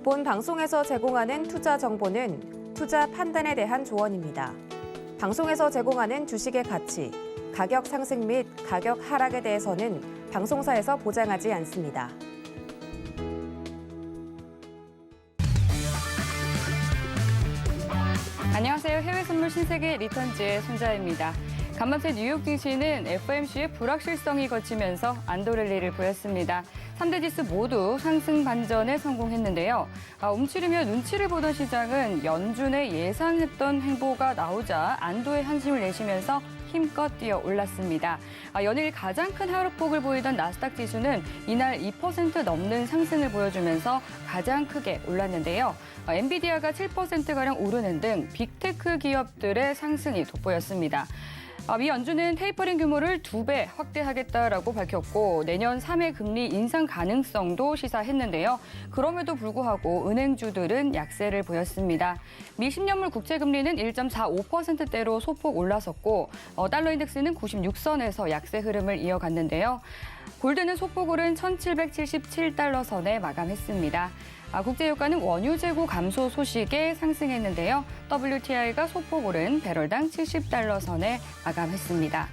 본 방송에서 제공하는 투자 정보는 투자 판단에 대한 조언입니다. 방송에서 제공하는 주식의 가치, 가격 상승 및 가격 하락에 대해서는 방송사에서 보장하지 않습니다. 안녕하세요. 해외 선물 신세계 리턴즈의 손자입니다. 간밤새 뉴욕 증시는 FOMC의 불확실성이 거치면서 안도랠리를 보였습니다. 3대 지수 모두 상승 반전에 성공했는데요. 움츠리며 눈치를 보던 시장은 연준의 예상했던 행보가 나오자 안도의 한숨을 내쉬면서 힘껏 뛰어 올랐습니다. 연일 가장 큰 하락폭을 보이던 나스닥 지수는 이날 2% 넘는 상승을 보여주면서 가장 크게 올랐는데요. 엔비디아가 7%가량 오르는 등 빅테크 기업들의 상승이 돋보였습니다. 미 연준은 테이퍼링 규모를 2배 확대하겠다라고 밝혔고 내년 3회 금리 인상 가능성도 시사했는데요. 그럼에도 불구하고 은행주들은 약세를 보였습니다. 미 10년물 국채금리는 1.45%대로 소폭 올라섰고 달러 인덱스는 96선에서 약세 흐름을 이어갔는데요. 골드는 소폭 오른 1,777달러 선에 마감했습니다. 국제유가는 원유 재고 감소 소식에 상승했는데요. WTI가 소폭 오른 배럴당 70달러 선에 마감했습니다.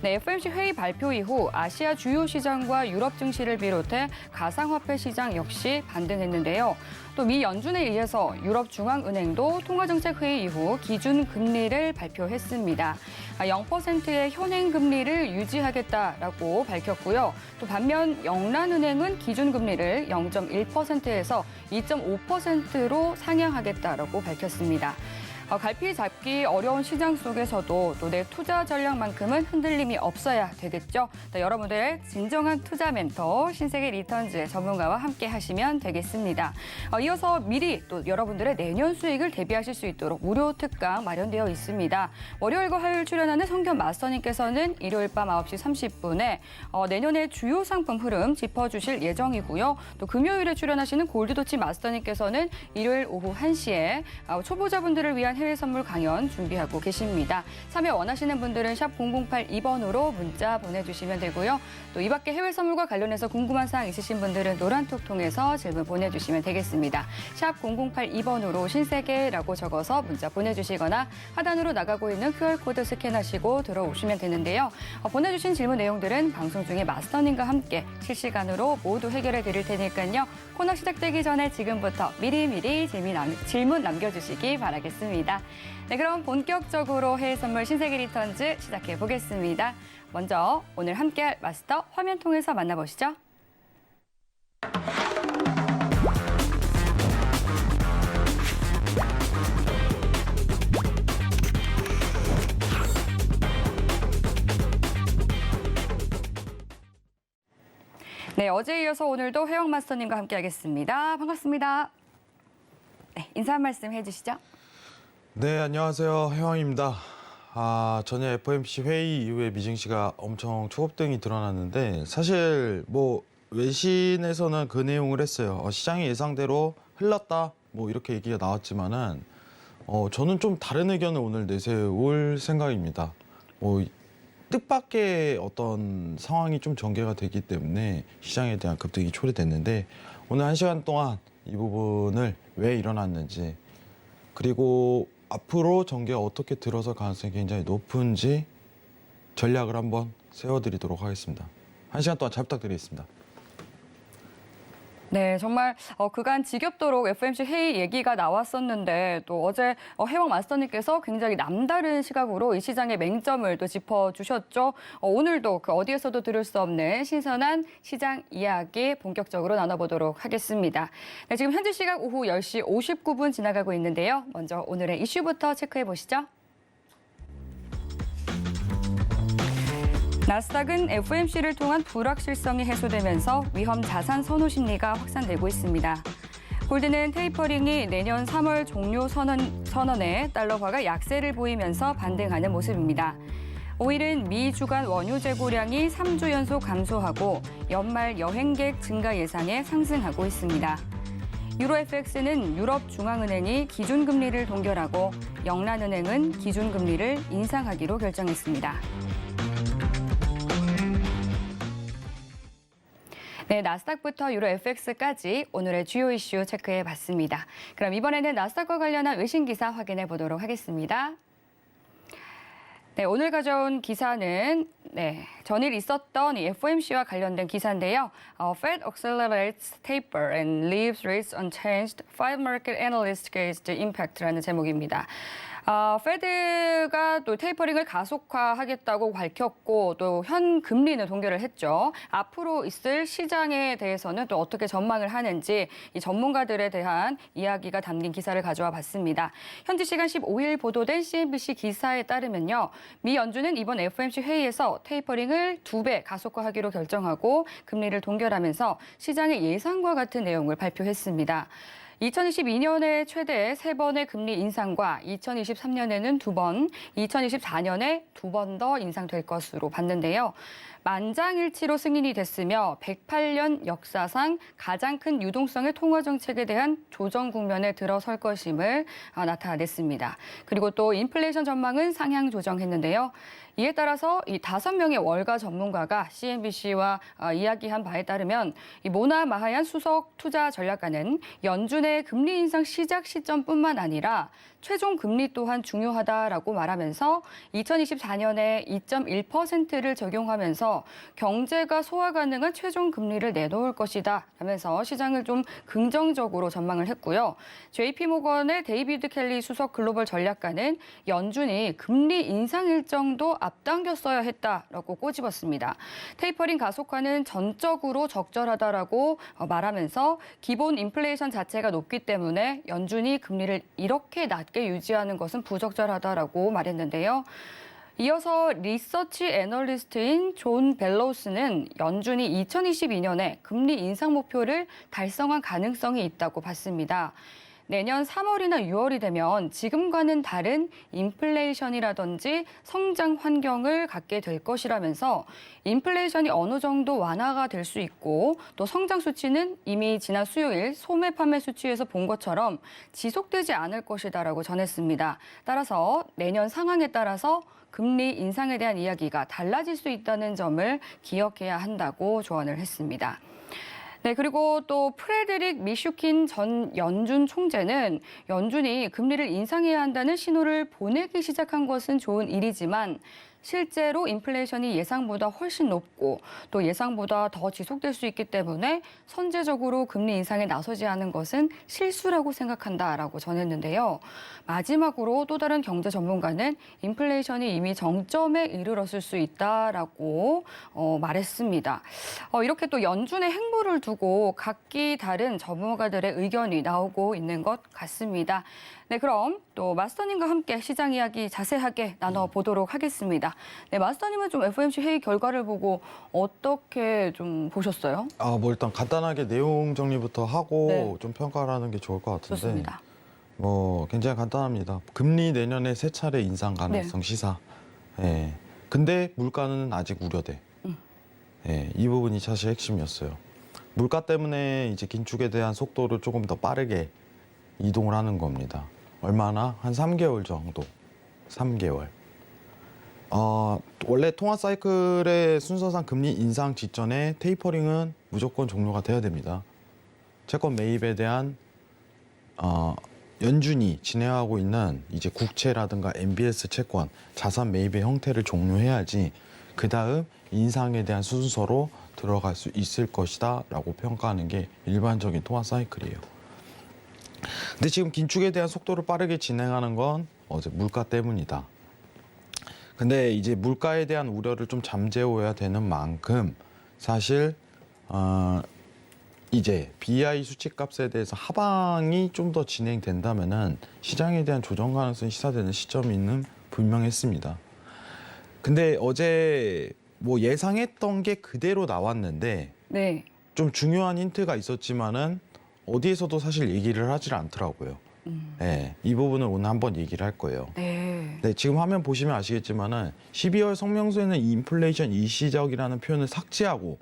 FOMC 회의 발표 이후 아시아 주요 시장과 유럽 증시를 비롯해 가상화폐 시장 역시 반등했는데요. 또 미 연준에 의해서 유럽중앙은행도 통화정책회의 이후 기준금리를 발표했습니다. 0%의 현행금리를 유지하겠다라고 밝혔고요. 또 반면 영란은행은 기준금리를 0.1%에서 2.5%로 상향하겠다라고 밝혔습니다. 갈피 잡기 어려운 시장 속에서도 또 내 투자 전략만큼은 흔들림이 없어야 되겠죠. 여러분들의 진정한 투자 멘토 신세계 리턴즈의 전문가와 함께 하시면 되겠습니다. 이어서 미리 또 여러분들의 내년 수익을 대비하실 수 있도록 무료 특강 마련되어 있습니다. 월요일과 화요일 출연하는 성견 마스터님께서는 일요일 밤 9시 30분에 내년의 주요 상품 흐름 짚어주실 예정이고요. 또 금요일에 출연하시는 골드도치 마스터님께서는 일요일 오후 1시에 초보자분들을 위한 해외 선물 강연 준비하고 계십니다. 참여 원하시는 분들은 샵 0082번으로 문자 보내주시면 되고요. 또 이 밖에 해외 선물과 관련해서 궁금한 사항 있으신 분들은 노란톡 통해서 질문 보내주시면 되겠습니다. 샵 0082번으로 신세계라고 적어서 문자 보내주시거나 하단으로 나가고 있는 QR코드 스캔하시고 들어오시면 되는데요. 보내주신 질문 내용들은 방송 중에 마스터님과 함께 실시간으로 모두 해결해 드릴 테니까요. 코너 시작되기 전에 지금부터 미리미리 질문 남겨주시기 바라겠습니다. 네, 그럼 본격적으로 해외 선물 신세계 리턴즈 시작해 보겠습니다. 먼저 오늘 함께할 마스터 화면 통해서 만나보시죠. 네, 어제에 이어서 오늘도 회영 마스터님과 함께하겠습니다. 반갑습니다. 네, 인사 한 말씀 해주시죠. 네, 안녕하세요. 해왕입니다. 전에 FOMC 회의 이후에 미증시가 엄청 초급등이 드러났는데 사실 외신에서는 그 내용을 했어요. 시장의 예상대로 흘렀다 이렇게 얘기가 나왔지만은 저는 좀 다른 의견을 오늘 내세울 생각입니다. 뜻밖의 어떤 상황이 좀 전개가 되기 때문에 시장에 대한 급등이 초래됐는데 오늘 1시간 동안 이 부분을 왜 일어났는지 그리고 앞으로 전개가 어떻게 들어설 가능성이 굉장히 높은지 전략을 한번 세워드리도록 하겠습니다. 1시간 동안 잘 부탁드리겠습니다. 네, 정말 그간 지겹도록 FOMC 회의 얘기가 나왔었는데 또 어제 해왕 마스터님께서 굉장히 남다른 시각으로 이 시장의 맹점을 또 짚어주셨죠. 오늘도 그 어디에서도 들을 수 없는 신선한 시장 이야기 본격적으로 나눠보도록 하겠습니다. 네, 지금 현지 시각 오후 10시 59분 지나가고 있는데요. 먼저 오늘의 이슈부터 체크해 보시죠. 나스닥은 FOMC를 통한 불확실성이 해소되면서 위험 자산 선호 심리가 확산되고 있습니다. 골드는 테이퍼링이 내년 3월 종료 선언에 달러화가 약세를 보이면서 반등하는 모습입니다. 오일은 미 주간 원유 재고량이 3주 연속 감소하고 연말 여행객 증가 예상에 상승하고 있습니다. 유로 FX는 유럽중앙은행이 기준금리를 동결하고 영란은행은 기준금리를 인상하기로 결정했습니다. 네, 나스닥부터 유로 FX까지 오늘의 주요 이슈 체크해 봤습니다. 그럼 이번에는 나스닥과 관련한 외신 기사 확인해 보도록 하겠습니다. 네, 오늘 가져온 기사는 전일 있었던 이 FOMC와 관련된 기사인데요. Fed accelerates taper and leaves rates unchanged. Five market analysts gauge the impact라는 제목입니다. 페드가 또 테이퍼링을 가속화하겠다고 밝혔고 또 현 금리는 동결을 했죠. 앞으로 있을 시장에 대해서는 또 어떻게 전망을 하는지 이 전문가들에 대한 이야기가 담긴 기사를 가져와 봤습니다. 현지 시간 15일 보도된 CNBC 기사에 따르면요. 미 연준은 이번 FOMC 회의에서 테이퍼링을 2배 가속화하기로 결정하고 금리를 동결하면서 시장의 예상과 같은 내용을 발표했습니다. 2022년에 최대 3번의 금리 인상과 2023년에는 2번, 2024년에 2번 더 인상될 것으로 봤는데요. 만장일치로 승인이 됐으며 108년 역사상 가장 큰 유동성의 통화 정책에 대한 조정 국면에 들어설 것임을 나타냈습니다. 그리고 또 인플레이션 전망은 상향 조정했는데요. 이에 따라서 이 5명의 월가 전문가가 CNBC와 이야기한 바에 따르면 이 모나 마하얀 수석 투자 전략가는 연준의 금리 인상 시작 시점뿐만 아니라 최종 금리 또한 중요하다라고 말하면서 2024년에 2.1%를 적용하면서 경제가 소화 가능한 최종 금리를 내놓을 것이다 라면서 시장을 좀 긍정적으로 전망을 했고요. JP모건의 데이비드 켈리 수석 글로벌 전략가는 연준이 금리 인상 일정도 앞당겼어야 했다라고 꼬집었습니다. 테이퍼링 가속화는 전적으로 적절하다라고 말하면서 기본 인플레이션 자체가 높기 때문에 연준이 금리를 이렇게 낮게 유지하는 것은 부적절하다라고 말했는데요. 이어서 리서치 애널리스트인 존 벨로우스는 연준이 2022년에 금리 인상 목표를 달성한 가능성이 있다고 봤습니다. 내년 3월이나 6월이 되면 지금과는 다른 인플레이션이라든지 성장 환경을 갖게 될 것이라면서 인플레이션이 어느 정도 완화가 될 수 있고 또 성장 수치는 이미 지난 수요일 소매 판매 수치에서 본 것처럼 지속되지 않을 것이다라고 전했습니다. 따라서 내년 상황에 따라서 금리 인상에 대한 이야기가 달라질 수 있다는 점을 기억해야 한다고 조언을 했습니다. 네, 그리고 또 프레드릭 미슈킨 전 연준 총재는 연준이 금리를 인상해야 한다는 신호를 보내기 시작한 것은 좋은 일이지만 실제로 인플레이션이 예상보다 훨씬 높고 또 예상보다 더 지속될 수 있기 때문에 선제적으로 금리 인상에 나서지 않은 것은 실수라고 생각한다라고 전했는데요. 마지막으로 또 다른 경제 전문가는 인플레이션이 이미 정점에 이르렀을 수 있다라고 말했습니다. 이렇게 또 연준의 행보를 두고 각기 다른 전문가들의 의견이 나오고 있는 것 같습니다. 네, 그럼 또 마스터님과 함께 시장 이야기 자세하게 나눠보도록 하겠습니다. 네, 마스터님은 좀 FOMC 회의 결과를 보고 어떻게 좀 보셨어요? 뭐 일단 간단하게 내용 정리부터 하고 네. 좀 평가를 하는 게 좋을 것 같은데. 좋습니다. 굉장히 간단합니다. 금리 내년에 3차례 인상 가능성 시사. 예. 근데 물가는 아직 우려돼. 예, 이 부분이 사실 핵심이었어요. 물가 때문에 이제 긴축에 대한 속도를 조금 더 빠르게 이동을 하는 겁니다. 얼마나? 한 3개월 정도. 3개월. 원래 통화 사이클의 순서상 금리 인상 직전에 테이퍼링은 무조건 종료가 돼야 됩니다. 채권 매입에 대한 연준이 진행하고 있는 이제 국채라든가 MBS 채권, 자산 매입의 형태를 종료해야지 그 다음 인상에 대한 순서로 들어갈 수 있을 것이다 라고 평가하는 게 일반적인 통화 사이클이에요. 근데 지금 긴축에 대한 속도를 빠르게 진행하는 건 어제 물가 때문이다. 근데 이제 물가에 대한 우려를 좀 잠재워야 되는 만큼 사실 이제 BI 수치값에 대해서 하방이 좀 더 진행된다면은 시장에 대한 조정 가능성이 시사되는 시점이 분명했습니다. 근데 어제 뭐 예상했던 게 그대로 나왔는데 네. 좀 중요한 힌트가 있었지만은 어디에서도 사실 얘기를 하질 않더라고요. 네, 이 부분을 오늘 한번 얘기를 할 거예요. 네. 네, 지금 화면 보시면 아시겠지만은 12월 성명서에는 인플레이션 일시적이라는 표현을 삭제하고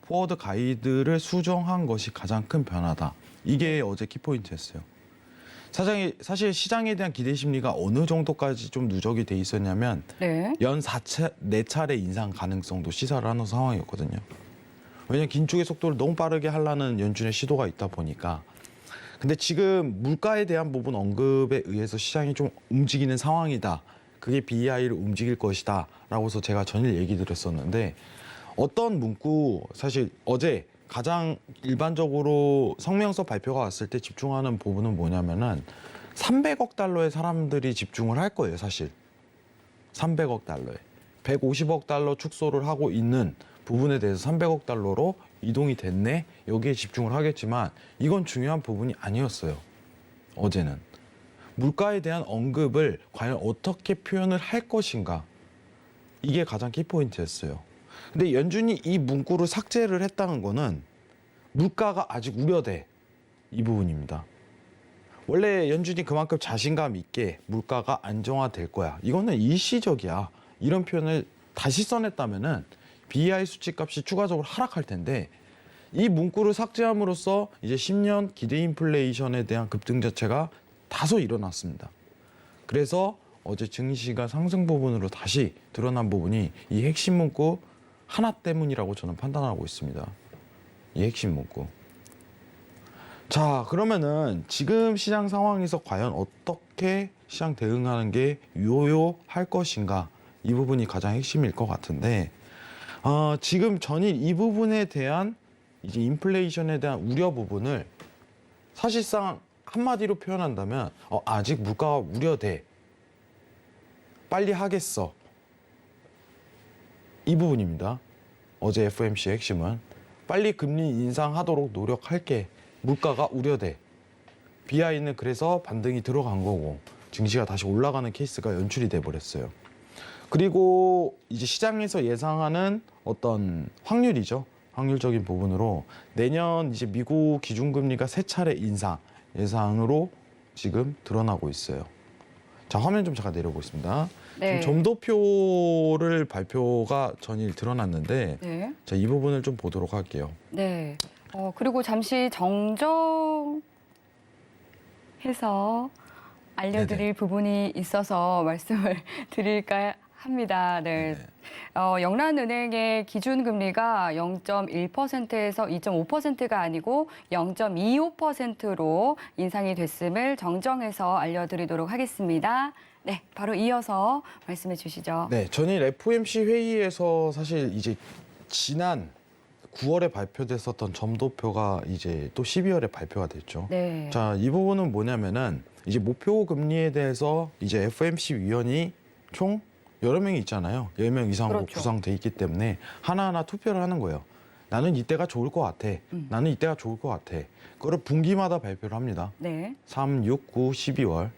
포워드 가이드를 수정한 것이 가장 큰 변화다. 이게 어제 키포인트였어요. 사실 시장에 대한 기대 심리가 어느 정도까지 좀 누적이 돼 있었냐면 네. 연 4차례 인상 가능성도 시사를 하는 상황이었거든요. 왜냐하면 긴축의 속도를 너무 빠르게 하려는 연준의 시도가 있다 보니까. 근데 지금 물가에 대한 부분 언급에 의해서 시장이 좀 움직이는 상황이다. 그게 BEI를 움직일 것이다. 라고서 제가 전일 얘기 드렸었는데 어떤 문구 사실 어제 가장 일반적으로 성명서 발표가 왔을 때 집중하는 부분은 뭐냐면은 300억 달러의 사람들이 집중을 할 거예요, 사실. 300억 달러에. 150억 달러 축소를 하고 있는 부분에 대해서 300억 달러로 이동이 됐네. 여기에 집중을 하겠지만 이건 중요한 부분이 아니었어요. 어제는. 물가에 대한 언급을 과연 어떻게 표현을 할 것인가. 이게 가장 키포인트였어요. 근데 연준이 이 문구를 삭제를 했다는 거는 물가가 아직 우려돼. 이 부분입니다. 원래 연준이 그만큼 자신감 있게 물가가 안정화될 거야. 이거는 일시적이야. 이런 표현을 다시 써냈다면은 BEI 수치값이 추가적으로 하락할 텐데 이 문구를 삭제함으로써 이제 10년 기대 인플레이션에 대한 급등 자체가 다소 일어났습니다. 그래서 어제 증시가 상승 부분으로 다시 드러난 부분이 이 핵심 문구 하나 때문이라고 저는 판단하고 있습니다. 이 핵심 문구. 자, 그러면은 지금 시장 상황에서 과연 어떻게 시장 대응하는 게 유효할 것인가? 이 부분이 가장 핵심일 것 같은데 지금 전일 이 부분에 대한 이제 인플레이션에 대한 우려 부분을 사실상 한마디로 표현한다면 아직 물가가 우려돼. 빨리 하겠어. 이 부분입니다. 어제 FOMC의 핵심은 빨리 금리 인상하도록 노력할게. 물가가 우려돼. BI는 그래서 반등이 들어간 거고 증시가 다시 올라가는 케이스가 연출이 돼 버렸어요. 그리고 이제 시장에서 예상하는 어떤 확률이죠. 확률적인 부분으로 내년 이제 미국 기준금리가 3차례 인상 예상으로 지금 드러나고 있어요. 자, 화면 좀 잠깐 내려보겠습니다. 네. 지금 점도표를 발표가 전일 드러났는데 네. 자, 이 부분을 좀 보도록 할게요. 네. 그리고 잠시 정정해서 알려드릴 네네. 부분이 있어서 말씀을 드릴까 합니다. 네. 영란은행의 기준금리가 0.1%에서 2.5%가 아니고 0.25%로 인상이 됐음을 정정해서 알려드리도록 하겠습니다. 네, 바로 이어서 말씀해 주시죠. 네, 전일 FOMC 회의에서 사실 이제 지난 9월에 발표됐었던 점도표가 이제 또 12월에 발표가 됐죠. 네. 자, 이 부분은 뭐냐면은 이제 목표 금리에 대해서 이제 FOMC 위원이 총 여러 명이 있잖아요. 10명 이상으로 그렇죠. 구성돼 있기 때문에 하나하나 투표를 하는 거예요. 나는 이때가 좋을 것 같아. 나는 이때가 좋을 것 같아. 그거를 분기마다 발표를 합니다. 네. 3, 6, 9, 12월.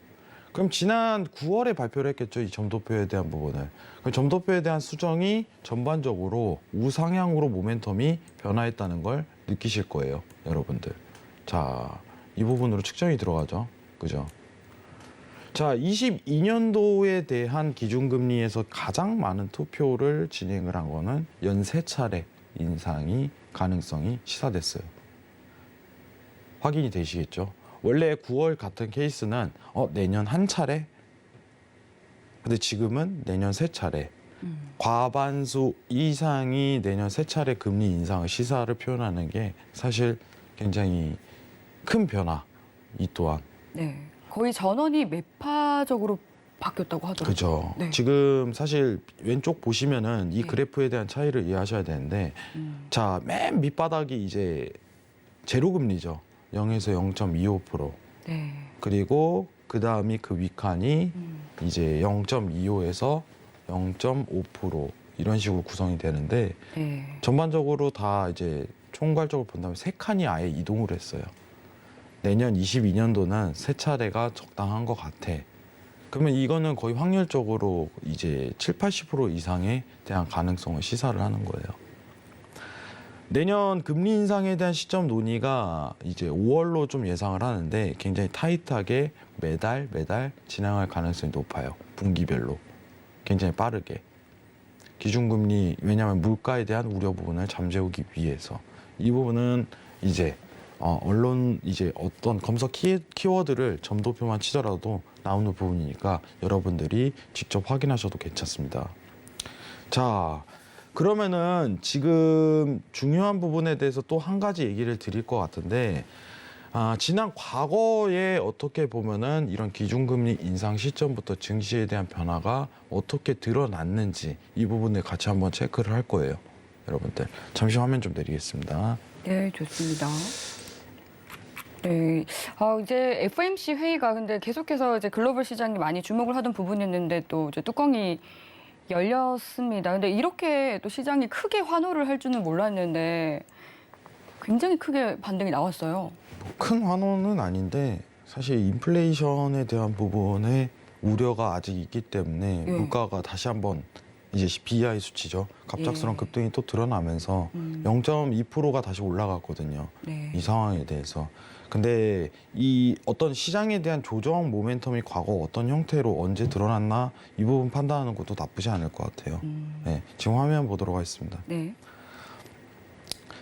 그럼 지난 9월에 발표를 했겠죠. 이 점도표에 대한 부분을. 그 점도표에 대한 수정이 전반적으로 우상향으로 모멘텀이 변화했다는 걸 느끼실 거예요. 여러분들. 자, 이 부분으로 측정이 들어가죠. 그죠? 자, 22년도에 대한 기준금리에서 가장 많은 투표를 진행을 한 거는 연 3차례 인상이 가능성이 시사됐어요. 확인이 되시겠죠? 원래 9월 같은 케이스는 내년 한 차례? 근데 지금은 내년 3차례. 과반수 이상이 내년 3차례 금리 인상의 시사를 표현하는 게 사실 굉장히 큰 변화. 이 또한. 네. 거의 전원이 매파적으로 바뀌었다고 하더라고요. 그죠. 네. 지금 사실 왼쪽 보시면은 이 네. 그래프에 대한 차이를 이해하셔야 되는데 자, 맨 밑바닥이 이제 제로금리죠. 0에서 0.25%. 네. 그리고 그 다음이 그 윗칸이 이제 0.25에서 0.5% 이런 식으로 구성이 되는데 네. 전반적으로 다 이제 총괄적으로 본다면 3칸이 아예 이동을 했어요. 내년 22년도는 3차례가 적당한 것 같아. 그러면 이거는 거의 확률적으로 이제 7, 80% 이상에 대한 가능성을 시사를 하는 거예요. 내년 금리 인상에 대한 시점 논의가 이제 5월로 좀 예상을 하는데 굉장히 타이트하게 매달 진행할 가능성이 높아요. 분기별로. 굉장히 빠르게. 기준금리, 왜냐하면 물가에 대한 우려 부분을 잠재우기 위해서. 이 부분은 이제 언론 이제 어떤 검색 키워드를 점도표만 치더라도 나오는 부분이니까 여러분들이 직접 확인하셔도 괜찮습니다. 자, 그러면은 지금 중요한 부분에 대해서 또 한 가지 얘기를 드릴 것 같은데, 지난 과거에 어떻게 보면은 이런 기준금리 인상 시점부터 증시에 대한 변화가 어떻게 드러났는지 이 부분을 같이 한번 체크를 할 거예요. 여러분들 잠시 화면 좀 내리겠습니다. 네, 좋습니다. 네, 이제 FOMC 회의가 근데 계속해서 이제 글로벌 시장이 많이 주목을 하던 부분이었는데 또 이제 뚜껑이 열렸습니다. 근데 이렇게 또 시장이 크게 환호를 할 줄은 몰랐는데 굉장히 크게 반등이 나왔어요. 큰 환호는 아닌데 사실 인플레이션에 대한 부분에 우려가 아직 있기 때문에 예. 물가가 다시 한번 이제 BI 수치죠. 갑작스러운 예. 급등이 또 드러나면서 0.2%가 다시 올라갔거든요. 네. 이 상황에 대해서. 근데 이 어떤 시장에 대한 조정 모멘텀이 과거 어떤 형태로 언제 드러났나 이 부분 판단하는 것도 나쁘지 않을 것 같아요. 네, 지금 화면 보도록 하겠습니다. 네.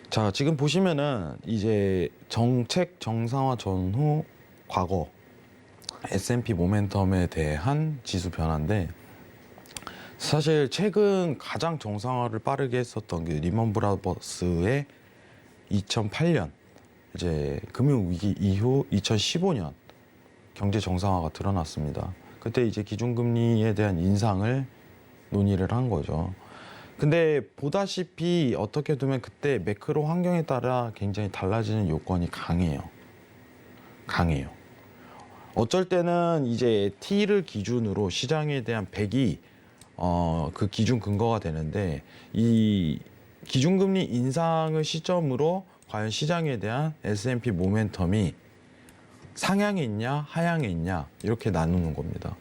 자, 지금 보시면은 이제 정책 정상화 전후 과거 S&P 모멘텀에 대한 지수 변화인데, 사실 최근 가장 정상화를 빠르게 했었던 게 리먼 브라더스의 2008년 이제 금융 위기 이후 2015년 경제 정상화가 드러났습니다. 그때 이제 기준금리에 대한 인상을 논의를 한 거죠. 근데 보다시피 어떻게 보면 그때 매크로 환경에 따라 굉장히 달라지는 요건이 강해요. 어쩔 때는 이제 T를 기준으로 시장에 대한 100이 그 기준 근거가 되는데, 이 기준금리 인상을 시점으로 과연 시장에 대한 S&P 모멘텀이 상향에 있냐 하향에 있냐 이렇게 나누는 겁니다.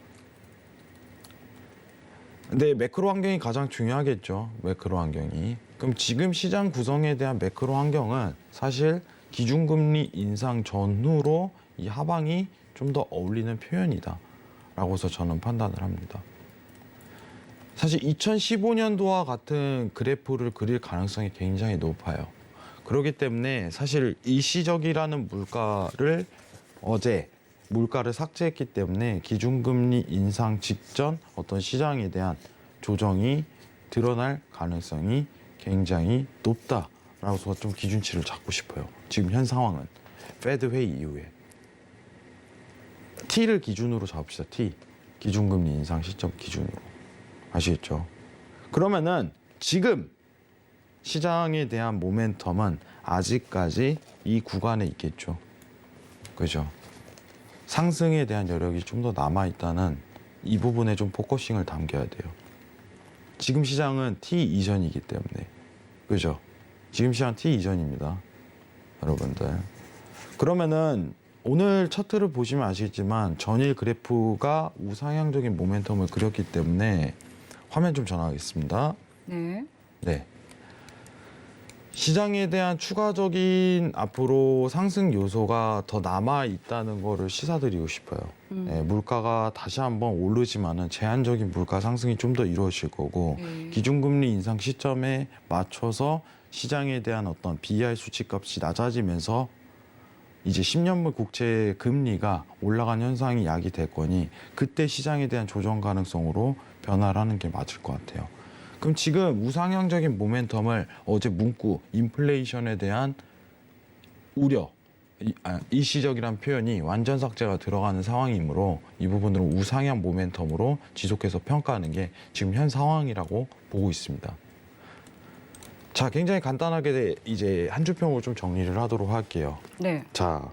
근데 매크로 환경이 가장 중요하겠죠. 매크로 환경이. 그럼 지금 시장 구성에 대한 매크로 환경은 사실 기준금리 인상 전후로 이 하방이 좀 더 어울리는 표현이다 라고서 저는 판단을 합니다. 사실 2015년도와 같은 그래프를 그릴 가능성이 굉장히 높아요. 그렇기 때문에 사실 일시적이라는 물가를 어제 물가를 삭제했기 때문에 기준금리 인상 직전 어떤 시장에 대한 조정이 드러날 가능성이 굉장히 높다라고서 좀 기준치를 잡고 싶어요. 지금 현 상황은 페드 회의 이후에 T를 기준으로 잡읍시다. T 기준금리 인상 시점 기준으로. 아시겠죠? 그러면은 지금 시장에 대한 모멘텀은 아직까지 이 구간에 있겠죠. 그죠? 상승에 대한 여력이 좀 더 남아있다는 이 부분에 좀 포커싱을 담겨야 돼요. 지금 시장은 T 이전이기 때문에. 그죠? 지금 시장 T 이전입니다. 여러분들. 그러면은 오늘 차트를 보시면 아시겠지만 전일 그래프가 우상향적인 모멘텀을 그렸기 때문에 화면 좀 전환하겠습니다. 네. 네. 시장에 대한 추가적인 앞으로 상승 요소가 더 남아 있다는 거를 시사드리고 싶어요. 네, 물가가 다시 한번 오르지만은 제한적인 물가 상승이 좀 더 이루어질 거고, 기준금리 인상 시점에 맞춰서 시장에 대한 어떤 BI 수치값이 낮아지면서 이제 10년물 국채 금리가 올라간 현상이 야기될 거니 그때 시장에 대한 조정 가능성으로 변화를 하는 게 맞을 것 같아요. 그럼 지금 우상향적인 모멘텀을 어제 문구 인플레이션에 대한 우려, 일시적이라는 표현이 완전 삭제가 들어가는 상황이므로 이 부분으로 우상향 모멘텀으로 지속해서 평가하는 게 지금 현 상황이라고 보고 있습니다. 자, 굉장히 간단하게 이제 한 줄평으로 좀 정리를 하도록 할게요. 네. 자,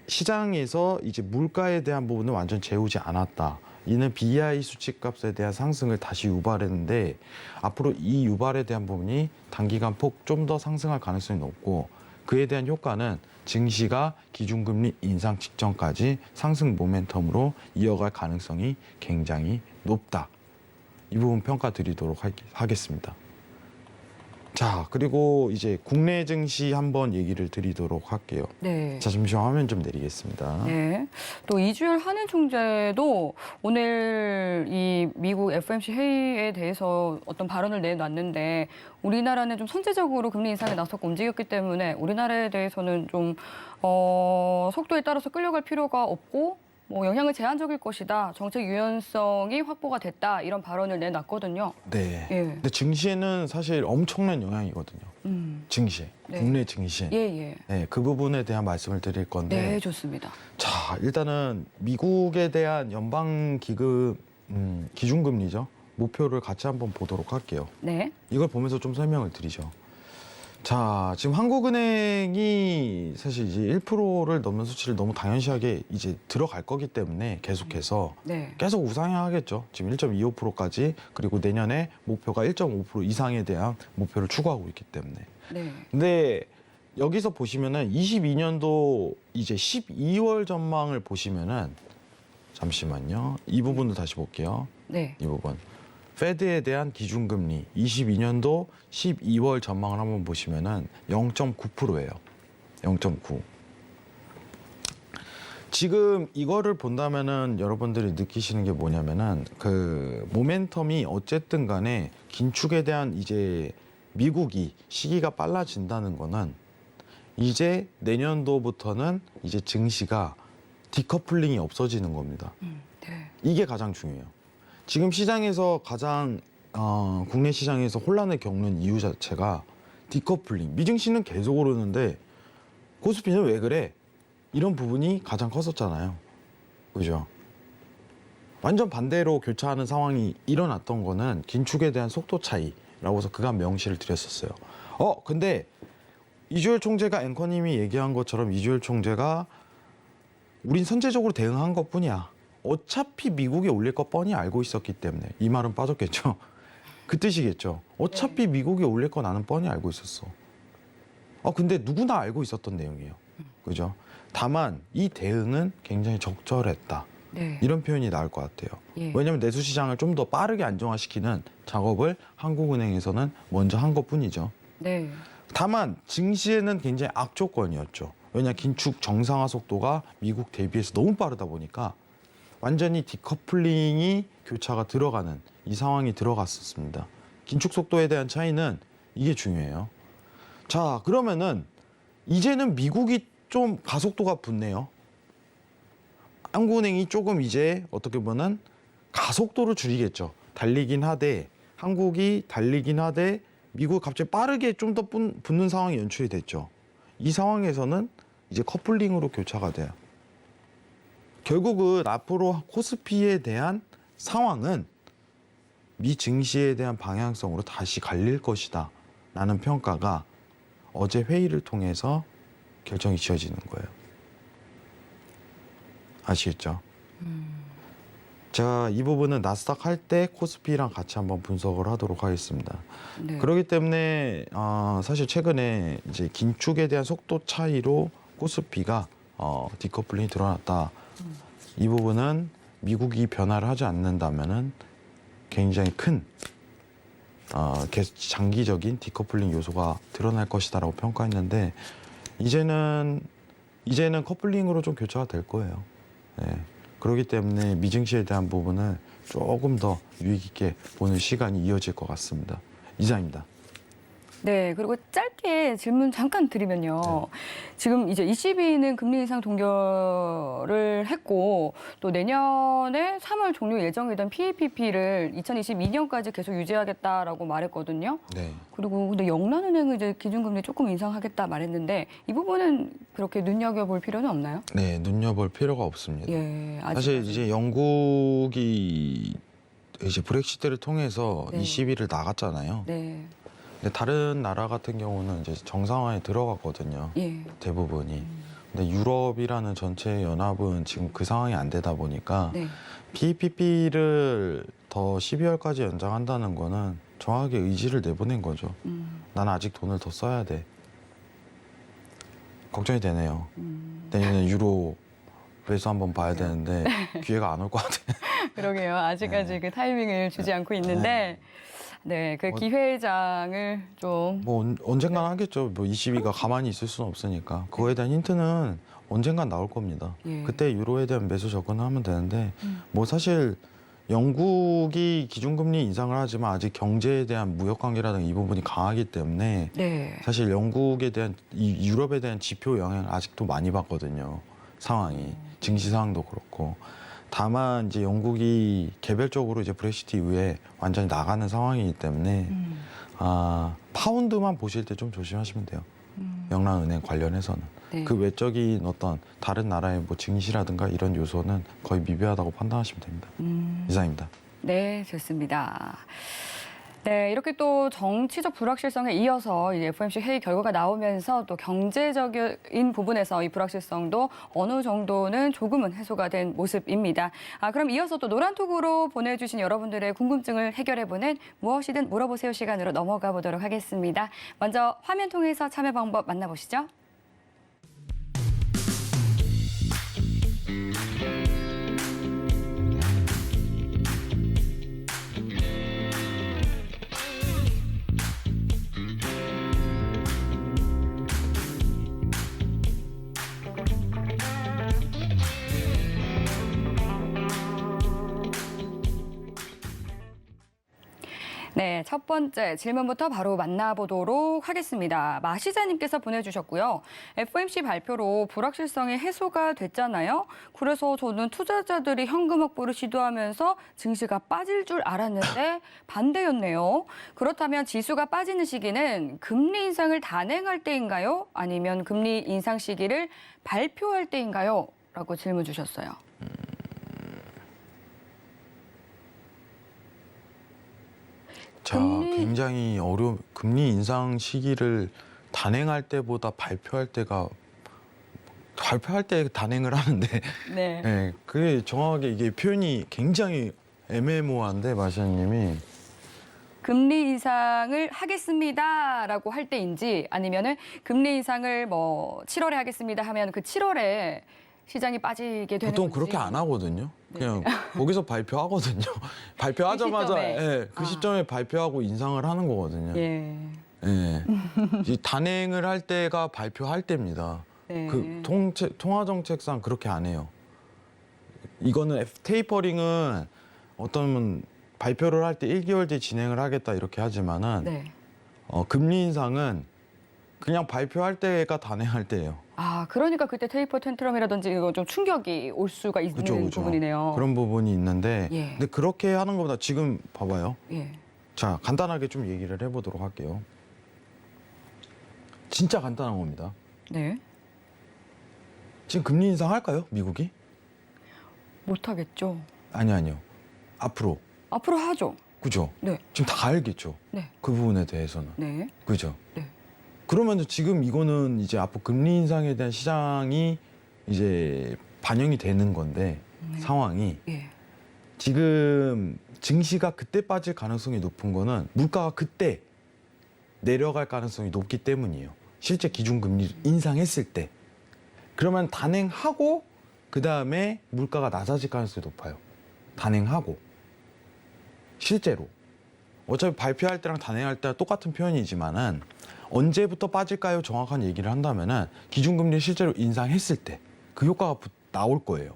시장에서 이제 물가에 대한 부분은 완전 재우지 않았다. 이는 BI 수치값에 대한 상승을 다시 유발했는데 앞으로 이 유발에 대한 부분이 단기간 폭 좀 더 상승할 가능성이 높고, 그에 대한 효과는 증시가 기준금리 인상 직전까지 상승 모멘텀으로 이어갈 가능성이 굉장히 높다. 이 부분 평가 드리도록 하겠습니다. 자, 그리고 이제 국내 증시 한번 얘기를 드리도록 할게요. 네. 자, 잠시만 화면 좀 내리겠습니다. 네. 또 이주열 한은 총재도 오늘 이 미국 FOMC 회의에 대해서 어떤 발언을 내놨는데, 우리나라는 좀 선제적으로 금리 인상에 나섰고 움직였기 때문에 우리나라에 대해서는 좀 속도에 따라서 끌려갈 필요가 없고 뭐 영향은 제한적일 것이다. 정책 유연성이 확보가 됐다. 이런 발언을 내놨거든요. 네. 예. 근데 증시에는 사실 엄청난 영향이거든요. 증시, 네. 국내 증시. 예, 예. 네, 그 부분에 대한 말씀을 드릴 건데. 네, 좋습니다. 자, 일단은 미국에 대한 연방 기금 기준금리죠. 목표를 같이 한번 보도록 할게요. 네. 이걸 보면서 좀 설명을 드리죠. 자, 지금 한국은행이 사실 이제 1%를 넘는 수치를 너무 당연시하게 이제 들어갈 거기 때문에 계속해서 네. 계속 우상향하겠죠. 지금 1.25%까지 그리고 내년에 목표가 1.5% 이상에 대한 목표를 추구하고 있기 때문에. 네. 근데 여기서 보시면은 22년도 이제 12월 전망을 보시면은 잠시만요. 이 부분도 다시 볼게요. 네. 이 부분. 페드에 대한 기준금리 22년도 12월 전망을 한번 보시면은 0.9%예요. 0.9. 지금 이거를 본다면은 여러분들이 느끼시는 게 뭐냐면은 그 모멘텀이 어쨌든 간에 긴축에 대한 이제 미국이 시기가 빨라진다는 거는 이제 내년도부터는 이제 증시가 디커플링이 없어지는 겁니다. 네. 이게 가장 중요해요. 지금 시장에서 가장 국내 시장에서 혼란을 겪는 이유 자체가 디커플링. 미증시는 계속 오르는데 코스피는 왜 그래? 이런 부분이 가장 컸었잖아요. 그죠? 완전 반대로 교차하는 상황이 일어났던 거는 긴축에 대한 속도 차이라고 해서 그간 명시를 드렸었어요. 근데 이주열 총재가 앵커님이 얘기한 것처럼 이주열 총재가 우린 선제적으로 대응한 것뿐이야. 어차피 미국이 올릴 거 뻔히 알고 있었기 때문에 이 말은 빠졌겠죠. 그 뜻이겠죠. 어차피 미국이 올릴 거 나는 뻔히 알고 있었어. 근데 누구나 알고 있었던 내용이에요. 그죠? 다만 이 대응은 굉장히 적절했다. 네. 이런 표현이 나올 것 같아요. 예. 왜냐하면 내수 시장을 좀 더 빠르게 안정화시키는 작업을 한국은행에서는 먼저 한 것뿐이죠. 네. 다만 증시에는 굉장히 악조건이었죠. 왜냐 긴축 정상화 속도가 미국 대비해서 너무 빠르다 보니까 완전히 디커플링이 교차가 들어가는 이 상황이 들어갔었습니다. 긴축 속도에 대한 차이는 이게 중요해요. 자, 그러면은 이제는 미국이 좀 가속도가 붙네요. 한국은행이 조금 이제 어떻게 보면 가속도를 줄이겠죠. 달리긴 하되 한국이 달리긴 하되 미국이 갑자기 빠르게 좀 더 붙는 상황이 연출이 됐죠. 이 상황에서는 이제 커플링으로 교차가 돼요. 결국은 앞으로 코스피에 대한 상황은 미 증시에 대한 방향성으로 다시 갈릴 것이다 라는 평가가 어제 회의를 통해서 결정이 지어지는 거예요. 아시겠죠? 제가 이 부분은 나스닥 할 때 코스피랑 같이 한번 분석을 하도록 하겠습니다. 네. 그렇기 때문에 사실 최근에 이제 긴축에 대한 속도 차이로 코스피가 디커플링이 드러났다. 이 부분은 미국이 변화를 하지 않는다면은 굉장히 큰 장기적인 디커플링 요소가 드러날 것이다라고 평가했는데 이제는 커플링으로 좀 교차가 될 거예요. 네. 그렇기 때문에 미증시에 대한 부분을 조금 더 유익 있게 보는 시간이 이어질 것 같습니다. 이상입니다. 네, 그리고 짧게 질문 잠깐 드리면요. 네. 지금 이제 ECB는 금리 인상 동결을 했고 또 내년에 3월 종료 예정이던 PEPP를 2022년까지 계속 유지하겠다라고 말했거든요. 네. 그리고 근데 영란은행은 이제 기준금리 조금 인상하겠다 말했는데 이 부분은 그렇게 눈여겨볼 필요는 없나요? 네, 눈여볼 필요가 없습니다. 예, 사실 이제 영국이 이제 브렉시트를 통해서 네. ECB를 나갔잖아요. 네, 근데 다른 나라 같은 경우는 이제 정상화에 들어갔거든요. 예, 대부분이. 근데 유럽이라는 전체 연합은 지금 그 상황이 안 되다 보니까 네, PEPP를 더 12월까지 연장한다는 거는 정확하게 의지를 내보낸 거죠. 나는 아직 돈을 더 써야 돼. 걱정이 되네요. 내년에 유로 배수 한번 봐야 되는데 기회가 안 올 것 같아. 그러게요. 아직까지 그 타이밍을 주지 않고 있는데. 네, 그 기회장을 좀 뭐 언젠간 하겠죠. 뭐 22가 가만히 있을 수는 없으니까. 그거에 대한 힌트는 언젠간 나올 겁니다. 예. 그때 유로에 대한 매수 접근을 하면 되는데 뭐 사실 영국이 기준금리 인상을 하지만 아직 경제에 대한 무역 관계라든가 이 부분이 강하기 때문에 네, 사실 영국에 대한 이 유럽에 대한 지표 영향을 아직도 많이 받거든요. 상황이 증시 상황도 그렇고. 다만 이제 영국이 개별적으로 이제 브렉시트 이후에 완전히 나가는 상황이기 때문에 파운드만 보실 때 좀 조심하시면 돼요. 영란은행 관련해서는. 네. 그 외적인 어떤 다른 나라의 뭐 증시라든가 이런 요소는 거의 미비하다고 판단하시면 됩니다. 이상입니다. 네, 좋습니다. 네, 이렇게 또 정치적 불확실성에 이어서 이 FOMC 회의 결과가 나오면서 또 경제적인 부분에서 이 불확실성도 어느 정도는 조금은 해소가 된 모습입니다. 그럼 이어서 또 노란톡으로 보내주신 여러분들의 궁금증을 해결해보는 무엇이든 물어보세요 시간으로 넘어가 보도록 하겠습니다. 먼저 화면 통해서 참여 방법 만나보시죠. 네, 첫 번째 질문부터 바로 만나보도록 하겠습니다. 마시자님께서 보내주셨고요. FOMC 발표로 불확실성이 해소가 됐잖아요. 그래서 저는 투자자들이 현금 확보를 시도하면서 증시가 빠질 줄 알았는데 반대였네요. 그렇다면 지수가 빠지는 시기는 금리 인상을 단행할 때인가요? 아니면 금리 인상 시기를 발표할 때인가요? 라고 질문 주셨어요. 자, 굉장히 금리 인상 시기를 단행할 때보다 발표할 때 단행을 하는데 네. 네, 그게 정확하게 이게 표현이 굉장히 애매모호한데 마시아님이 금리 인상을 하겠습니다라고 할 때인지 아니면은 금리 인상을 뭐 7월에 하겠습니다 하면 그 7월에 시장이 빠지게 되는 보통 건지. 그렇게 안 하거든요. 그냥 거기서 발표하거든요. 발표하자마자 그 시점에. 예, 그 시점에 발표하고 인상을 하는 거거든요. 예. 예. 이 단행을 할 때가 발표할 때입니다. 네. 그 통화 정책상 그렇게 안 해요. 이거는 테이퍼링은 어떤 발표를 할 때 1개월 뒤에 진행을 하겠다 이렇게 하지만은 네. 금리 인상은 그냥 발표할 때가 단행할 때예요. 그러니까 그때 테이퍼 텐트럼이라든지 이거 좀 충격이 올 수가 있는 그죠. 부분이네요. 그런 부분이 있는데 예. 근데 그렇게 하는 것보다 지금 봐봐요. 예. 자, 간단하게 좀 얘기를 해보도록 할게요. 진짜 간단한 겁니다. 네. 지금 금리 인상할까요? 미국이? 못 하겠죠. 아니요. 앞으로. 앞으로 하죠. 그죠? 네. 지금 다 알겠죠? 네. 그 부분에 대해서는. 네. 그죠? 네. 그러면 지금 이거는 이제 앞으로 금리 인상에 대한 시장이 이제 반영이 되는 건데 네. 상황이 예. 지금 증시가 그때 빠질 가능성이 높은 거는 물가가 그때 내려갈 가능성이 높기 때문이에요. 실제 기준금리를 인상했을 때. 그러면 단행하고 그다음에 물가가 낮아질 가능성이 높아요. 단행하고. 실제로. 어차피 발표할 때랑 단행할 때랑 똑같은 표현이지만은 언제부터 빠질까요? 정확한 얘기를 한다면은 기준금리를 실제로 인상했을 때 그 효과가 나올 거예요.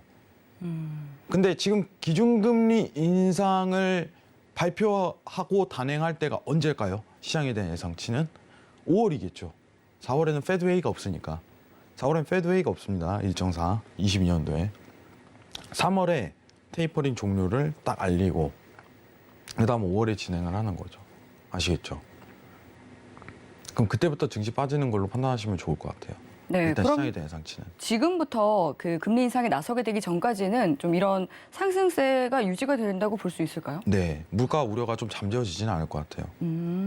근데 지금 기준금리 인상을 발표하고 단행할 때가 언제일까요? 시장에 대한 예상치는 5월이겠죠. 4월에는 페드웨이가 없으니까. 4월엔 페드웨이가 없습니다. 일정상 22년도에. 3월에 테이퍼링 종료를 딱 알리고 그다음 5월에 진행을 하는 거죠. 아시겠죠? 그럼 그때부터 증시 빠지는 걸로 판단하시면 좋을 것 같아요. 네. 일단 그럼 시장에 대한 예상치는. 지금부터 그 금리 인상에 나서게 되기 전까지는 좀 이런 상승세가 유지가 된다고 볼 수 있을까요? 네, 물가 우려가 좀 잠재워지지는 않을 것 같아요.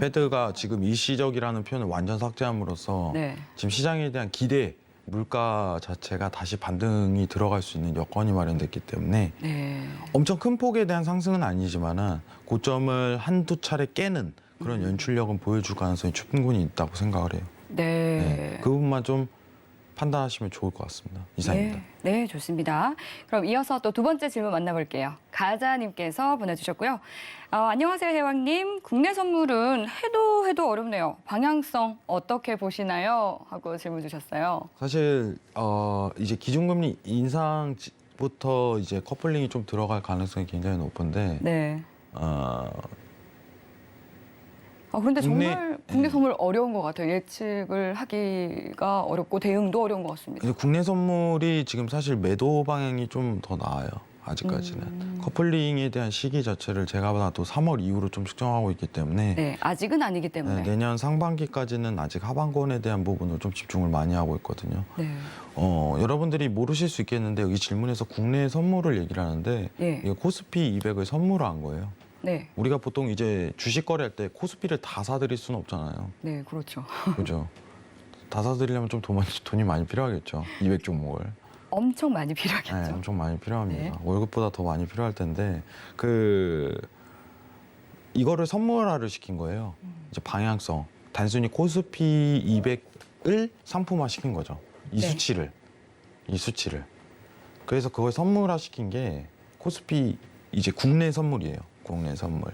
패드가 지금 일시적이라는 표현을 완전 삭제함으로써 네. 지금 시장에 대한 기대, 물가 자체가 다시 반등이 들어갈 수 있는 여건이 마련됐기 때문에 네. 엄청 큰 폭에 대한 상승은 아니지만은 고점을 한두 차례 깨는 그런 연출력은 보여줄 가능성이 충분히 있다고 생각을 해요. 네. 네, 그 부분만 좀 판단하시면 좋을 것 같습니다. 이상입니다. 네, 좋습니다. 그럼 이어서 또 두 번째 질문 만나볼게요. 가자님께서 보내주셨고요. 안녕하세요, 회왕님. 국내 선물은 해도 어렵네요. 방향성 어떻게 보시나요? 하고 질문 주셨어요. 사실 이제 기준금리 인상부터 이제 커플링이 좀 들어갈 가능성이 굉장히 높은데 네. 그런데 국내- 정말 국내 선물 어려운 것 같아요. 예측을 하기가 어렵고 대응도 어려운 것 같습니다. 근데 국내 선물이 지금 사실 매도 방향이 좀 더 나아요. 아직까지는. 커플링에 대한 시기 자체를 제가 봐도 3월 이후로 좀 측정하고 있기 때문에 네, 아직은 아니기 때문에. 내년 상반기까지는 아직 하반권에 대한 부분을 좀 집중을 많이 하고 있거든요. 네. 여러분들이 모르실 수 있겠는데 여기 질문에서 국내 선물을 얘기를 하는데 예. 이게 코스피 200을 선물한 거예요. 네. 우리가 보통 이제 주식 거래할 때 코스피를 다 사드릴 수는 없잖아요. 네, 그렇죠. 그죠? 다 사드리려면 좀 돈이 많이 필요하겠죠. 200 종목을. 엄청 많이 네, 필요하겠죠. 엄청 많이 필요합니다. 네. 월급보다 더 많이 필요할 텐데 이거를 선물화를 시킨 거예요. 이제 방향성. 단순히 코스피 200을 상품화 시킨 거죠. 이 네. 수치를. 그래서 그걸 선물화 시킨 게 코스피 이제 국내 선물이에요. 국내 선물.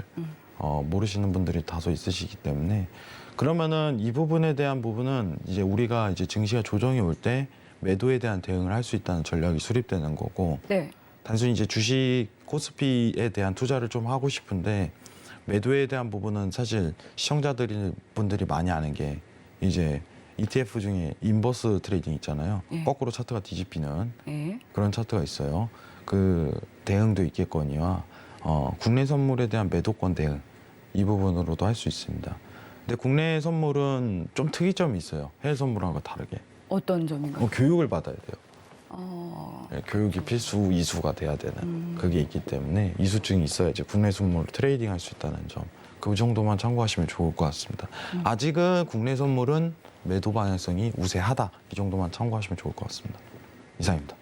모르시는 분들이 다소 있으시기 때문에 그러면은 이 부분에 대한 부분은 이제 우리가 이제 증시가 조정이 올 때 매도에 대한 대응을 할 수 있다는 전략이 수립되는 거고 네. 단순히 이제 주식 코스피에 대한 투자를 좀 하고 싶은데 매도에 대한 부분은 사실 시청자분들이 많이 아는 게 이제 ETF 중에 인버스 트레이딩 있잖아요. 예. 거꾸로 차트가 뒤집히는 네. 그런 차트가 있어요. 그 대응도 있겠거니와 국내 선물에 대한 매도권 대응 이 부분으로도 할 수 있습니다. 근데 국내 선물은 좀 특이점이 있어요. 해외 선물하고 다르게. 어떤 점인가요? 교육을 받아야 돼요. 어, 네, 교육이 필수 이수가 돼야 되는 그게 있기 때문에 이수증이 있어야지 국내 선물로 트레이딩 할 수 있다는 점. 그 정도만 참고하시면 좋을 것 같습니다. 아직은 국내 선물은 매도 방향성이 우세하다. 이 정도만 참고하시면 좋을 것 같습니다. 이상입니다.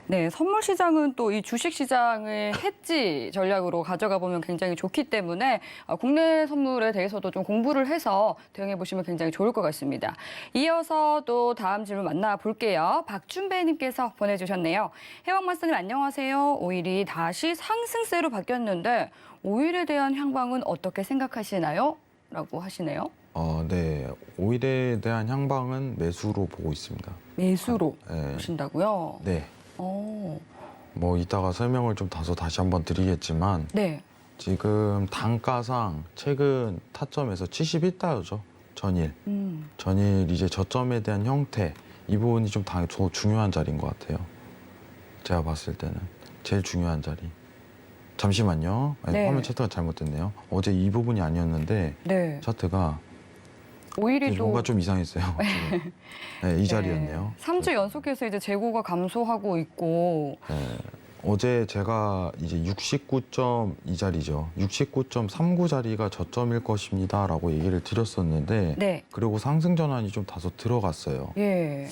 네, 선물 시장은 또 이 주식 시장을 해지 전략으로 가져가 보면 굉장히 좋기 때문에 국내 선물에 대해서도 좀 공부를 해서 대응해 보시면 굉장히 좋을 것 같습니다. 이어서 또 다음 질문 만나볼게요. 박준배님께서 보내주셨네요. 해왕마스터님 안녕하세요. 오일이 다시 상승세로 바뀌었는데 오일에 대한 향방은 어떻게 생각하시나요? 라고 하시네요. 네. 오일에 대한 향방은 매수로 보고 있습니다. 매수로 네. 보신다고요? 네. 오, 뭐 이따가 설명을 좀 다시 한번 드리겠지만 네. 지금 단가상 최근 타점에서 71달러죠. 전일. 전일 이제 저점에 대한 형태 이 부분이 좀 더 중요한 자리인 것 같아요. 제가 봤을 때는 제일 중요한 자리. 잠시만요. 아니, 네. 화면 차트가 잘못됐네요. 어제 이 부분이 아니었는데 네. 차트가 오일이 또 뭔가 좀 이상했어요. 지금. 네, 이 자리였네요. 3주 연속해서 이제 재고가 감소하고 있고 네, 어제 제가 이제 69이 자리죠. 69.39 자리가 저점일 것입니다라고 얘기를 드렸었는데 네. 그리고 상승 전환이 좀 다소 들어갔어요. 예.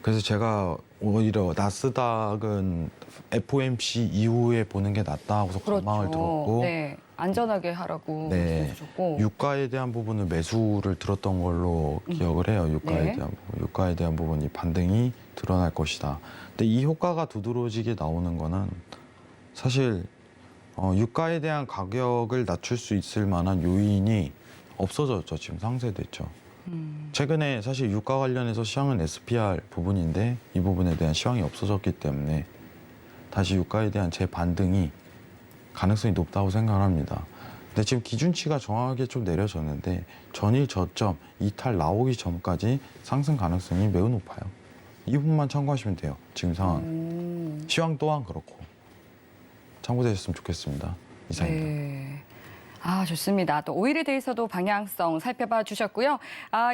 그래서 제가 오히려 나스닥은 FOMC 이후에 보는 게 낫다 하고서 전망을 들었고 네. 안전하게 하라고 네. 말씀해 주셨고. 유가에 대한 부분은 매수를 들었던 걸로 기억을 해요. 유가에 네. 대한 부분. 유가에 대한 부분이 반등이 드러날 것이다. 근데 이 효과가 두드러지게 나오는 거는 사실 유가에 대한 가격을 낮출 수 있을 만한 요인이 없어졌죠. 지금 상쇄됐죠. 최근에 사실 유가 관련해서 시황은 SPR 부분인데 이 부분에 대한 시황이 없어졌기 때문에 다시 유가에 대한 재반등이 가능성이 높다고 생각합니다. 근데 지금 기준치가 정확하게 좀 내려졌는데 전일 저점 이탈 나오기 전까지 상승 가능성이 매우 높아요. 이 부분만 참고하시면 돼요. 지금 상황. 시황 또한 그렇고 참고되셨으면 좋겠습니다. 이상입니다. 네. 아, 좋습니다. 또 오일에 대해서도 방향성 살펴봐 주셨고요.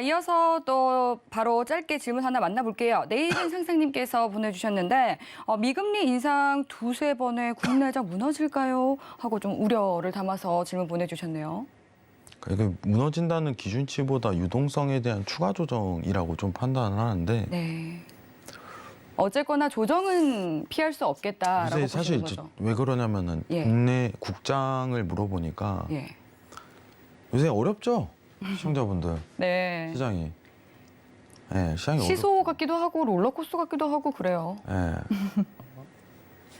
이어서 또 바로 짧게 질문 하나 만나볼게요. 내일은 상상님께서 보내주셨는데 미금리 인상 두세 번에 국내장 무너질까요? 하고 좀 우려를 담아서 질문 보내주셨네요. 이게 무너진다는 기준치보다 유동성에 대한 추가 조정이라고 좀 판단을 하는데 네. 어쨌거나 조정은 피할 수 없겠다라고 요새 보시는 사실 거죠. 왜 그러냐면은 예. 국내 국장을 물어보니까 예. 요새 어렵죠 시청자분들 네. 시장이. 네, 시장이 시소 같기도 하고 롤러코스터 같기도 하고 그래요. 네.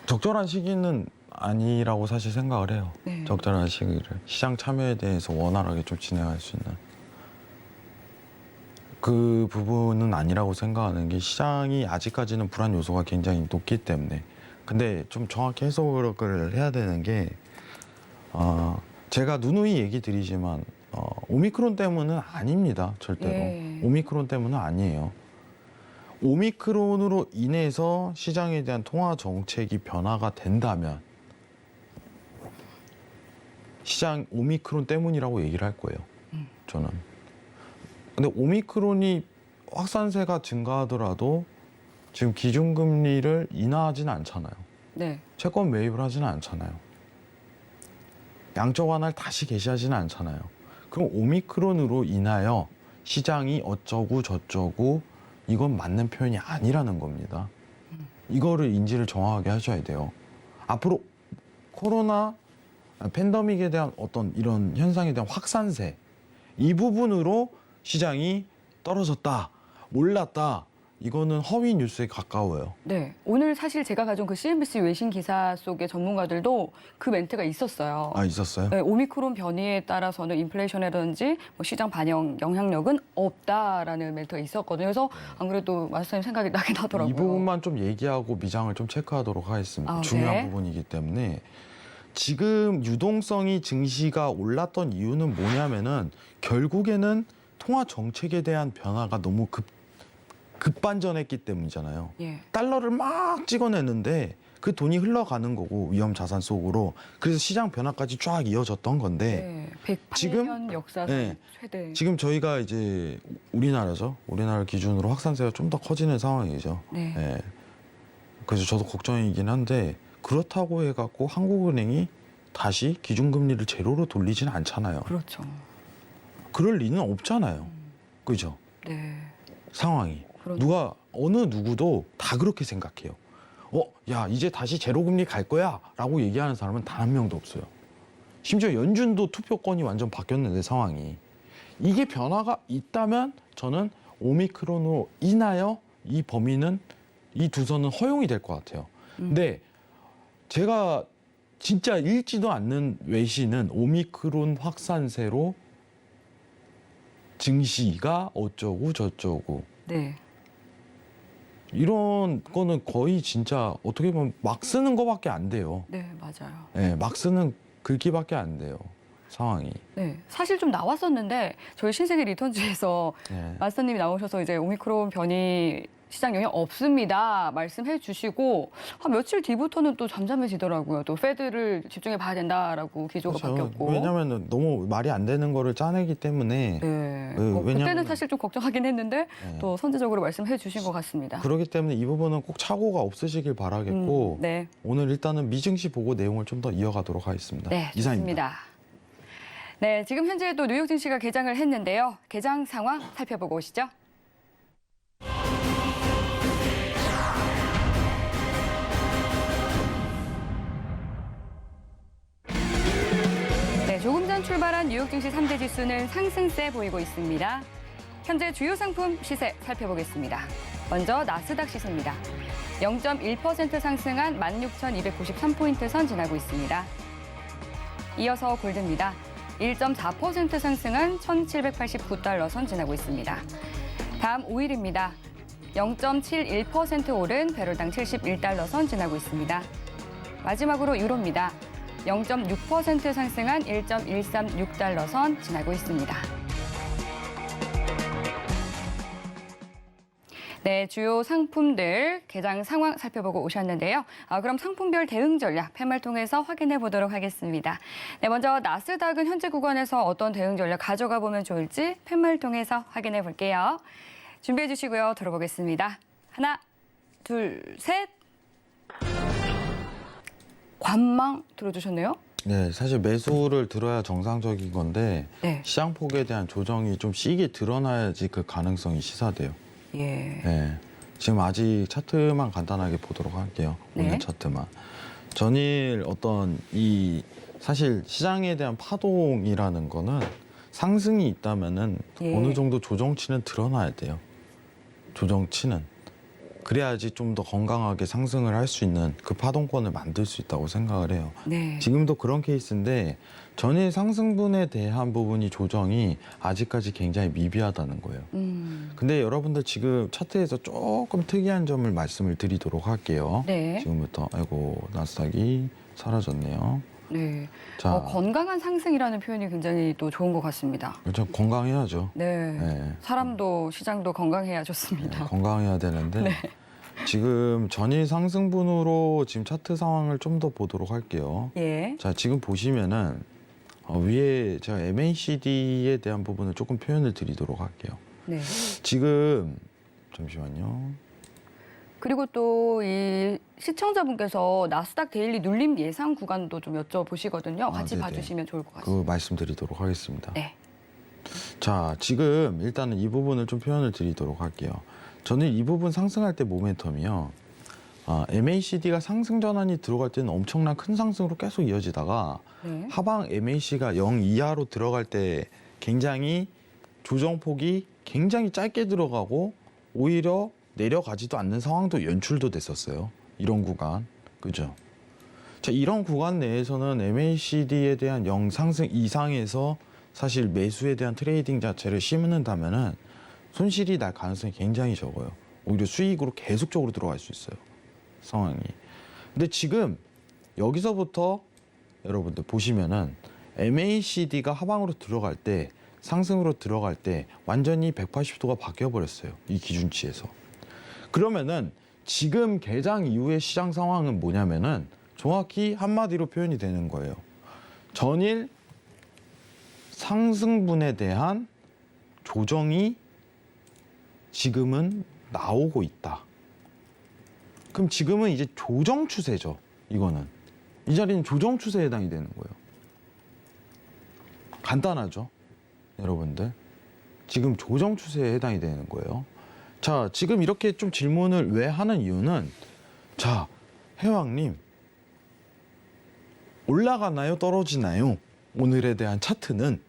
적절한 시기는 아니라고 사실 생각을 해요. 네. 적절한 시기를 시장 참여에 대해서 원활하게 좀 진행할 수 있는 그 부분은 아니라고 생각하는 게 시장이 아직까지는 불안 요소가 굉장히 높기 때문에. 근데 좀 정확히 해석을 해야 되는 게 제가 누누이 얘기 드리지만 오미크론 때문은 아닙니다. 절대로. 예. 오미크론 때문은 아니에요. 오미크론으로 인해서 시장에 대한 통화 정책이 변화가 된다면 시장 오미크론 때문이라고 얘기를 할 거예요. 저는. 근데 오미크론이 확산세가 증가하더라도 지금 기준금리를 인하하지는 않잖아요. 네. 채권 매입을 하지는 않잖아요. 양적 완화를 다시 개시하지는 않잖아요. 그럼 오미크론으로 인하여 시장이 어쩌고 저쩌고 이건 맞는 표현이 아니라는 겁니다. 이거를 인지를 정확하게 하셔야 돼요. 앞으로 코로나 팬데믹에 대한 어떤 이런 현상에 대한 확산세 이 부분으로 시장이 떨어졌다, 올랐다 이거는 허위 뉴스에 가까워요. 네. 오늘 사실 제가 가져온 그 CNBC 외신 기사 속의 전문가들도 그 멘트가 있었어요. 아, 있었어요? 네, 오미크론 변이에 따라서는 인플레이션이라든지 뭐 시장 반영 영향력은 없다라는 멘트가 있었거든요. 그래서 안 그래도 마스터님 생각이 나긴 하더라고요. 이 부분만 좀 얘기하고 미장을 좀 체크하도록 하겠습니다. 아, 중요한 네. 부분이기 때문에 지금 유동성이 증시가 올랐던 이유는 뭐냐면은 결국에는 통화 정책에 대한 변화가 너무 급반전했기 때문이잖아요. 예. 달러를 막 찍어내는데 그 돈이 흘러가는 거고 위험 자산 속으로 그래서 시장 변화까지 쫙 이어졌던 건데 네. 108년 지금? 역사상 네. 최대. 지금 저희가 이제 우리나라죠. 우리나라 기준으로 확산세가 좀 더 커지는 상황이죠. 네. 예. 그래서 저도 걱정이긴 한데 그렇다고 해갖고 한국은행이 다시 기준금리를 제로로 돌리지는 않잖아요. 그렇죠. 그럴 리는 없잖아요. 그죠? 네. 상황이. 그렇죠. 누가 어느 누구도 다 그렇게 생각해요. 야 이제 다시 제로금리 갈 거야 라고 얘기하는 사람은 단 한 명도 없어요. 심지어 연준도 투표권이 완전 바뀌었는데 상황이. 이게 변화가 있다면 저는 오미크론으로 인하여 이 범위는 이 두 선은 허용이 될 것 같아요. 근데 제가 진짜 읽지도 않는 외신은 오미크론 확산세로 증시가 어쩌고 저쩌고 네. 이런 거는 거의 진짜 어떻게 보면 막 쓰는 거밖에 안 돼요. 네, 맞아요. 네, 막 쓰는 글귀밖에 안 돼요. 상황이. 네. 사실 좀 나왔었는데 저희 신세계 리턴즈에서 네. 마스터님이 나오셔서 이제 오미크론 변이 시장 영향 없습니다 말씀해 주시고 한 며칠 뒤부터는 또 잠잠해지더라고요. 또 페드를 집중해 봐야 된다라고 기조가 바뀌었고. 왜냐하면 너무 말이 안 되는 거를 짜내기 때문에 네. 왜냐면- 그때는 사실 좀 걱정하긴 했는데 네. 또 선제적으로 말씀해 주신 것 같습니다. 그렇기 때문에 이 부분은 꼭 착오가 없으시길 바라겠고 네. 오늘 일단은 미증시 보고 내용을 좀 더 이어가도록 하겠습니다. 네, 이상입니다. 좋습니다. 네, 지금 현재 또 뉴욕 증시가 개장을 했는데요. 개장 상황 살펴보고 오시죠. 네, 조금 전 출발한 뉴욕 증시 3대 지수는 상승세 보이고 있습니다. 현재 주요 상품 시세 살펴보겠습니다. 먼저 나스닥 지수입니다. 0.1% 상승한 16,293포인트 선 지나고 있습니다. 이어서 골드입니다. 1.4% 상승한 1,789달러 선 지나고 있습니다. 다음 오일입니다. 0.71% 오른 배럴당 71달러 선 지나고 있습니다. 마지막으로 유로입니다. 0.6% 상승한 1.136달러 선 지나고 있습니다. 네, 주요 상품들 개장 상황 살펴보고 오셨는데요. 그럼 상품별 대응 전략 팻말 통해서 확인해 보도록 하겠습니다. 네, 먼저 나스닥은 현재 구간에서 어떤 대응 전략 가져가 보면 좋을지 팻말 통해서 확인해 볼게요. 준비해 주시고요. 들어보겠습니다. 하나, 둘, 셋. 관망 들어주셨네요. 네, 사실 매수를 들어야 정상적인 건데 네. 시장 폭에 대한 조정이 좀 시기에 드러나야지 그 가능성이 시사돼요. 예. 네, 지금 아직 차트만 간단하게 보도록 할게요. 네. 오늘 차트만. 전일 어떤 이 사실 시장에 대한 파동이라는 거는 상승이 있다면은 예. 어느 정도 조정치는 드러나야 돼요. 조정치는. 그래야지 좀 더 건강하게 상승을 할 수 있는 그 파동권을 만들 수 있다고 생각을 해요. 네. 지금도 그런 케이스인데 전일 상승분에 대한 부분이 조정이 아직까지 굉장히 미비하다는 거예요. 근데 여러분들 지금 차트에서 조금 특이한 점을 말씀을 드리도록 할게요. 네. 지금부터 아이고 나스닥이 사라졌네요. 네. 자, 건강한 상승이라는 표현이 굉장히 또 좋은 것 같습니다. 좀 건강해야죠. 네. 네. 사람도 시장도 건강해야 좋습니다. 건강해야 되는데 네. 지금 전일 상승분으로 지금 차트 상황을 좀 더 보도록 할게요. 예. 자, 지금 보시면은 위에 제가 MACD에 대한 부분을 조금 표현을 드리도록 할게요. 네. 지금 잠시만요. 그리고 또 이 시청자분께서 나스닥 데일리 눌림 예상 구간도 좀 여쭤보시거든요. 같이 네네. 봐주시면 좋을 것 같습니다. 그 말씀드리도록 하겠습니다. 네. 자, 지금 일단은 이 부분을 좀 표현을 드리도록 할게요. 저는 이 부분 상승할 때 모멘텀이요. MACD가 상승 전환이 들어갈 때는 엄청난 큰 상승으로 계속 이어지다가 네. 하방 MAC가 0 이하로 들어갈 때 굉장히 조정폭이 굉장히 짧게 들어가고 오히려 내려가지도 않는 상황도 연출도 됐었어요. 이런 구간. 그죠? 자, 이런 구간 내에서는 MACD에 대한 0 상승 이상에서 사실 매수에 대한 트레이딩 자체를 심는다면은 손실이 날 가능성이 굉장히 적어요. 오히려 수익으로 계속적으로 들어갈 수 있어요. 상황이. 근데 지금 여기서부터 여러분들 보시면은 MACD가 하방으로 들어갈 때 상승으로 들어갈 때 완전히 180도가 바뀌어 버렸어요. 이 기준치에서. 그러면은 지금 개장 이후의 시장 상황은 뭐냐면은 정확히 한마디로 표현이 되는 거예요. 전일 상승분에 대한 조정이 지금은 나오고 있다. 그럼 지금은 이제 조정 추세죠. 이거는. 이 자리는 조정 추세에 해당이 되는 거예요. 간단하죠. 여러분들. 지금 조정 추세에 해당이 되는 거예요. 자, 지금 이렇게 좀 질문을 왜 하는 이유는 자, 해왕님 올라가나요? 떨어지나요? 오늘에 대한 차트는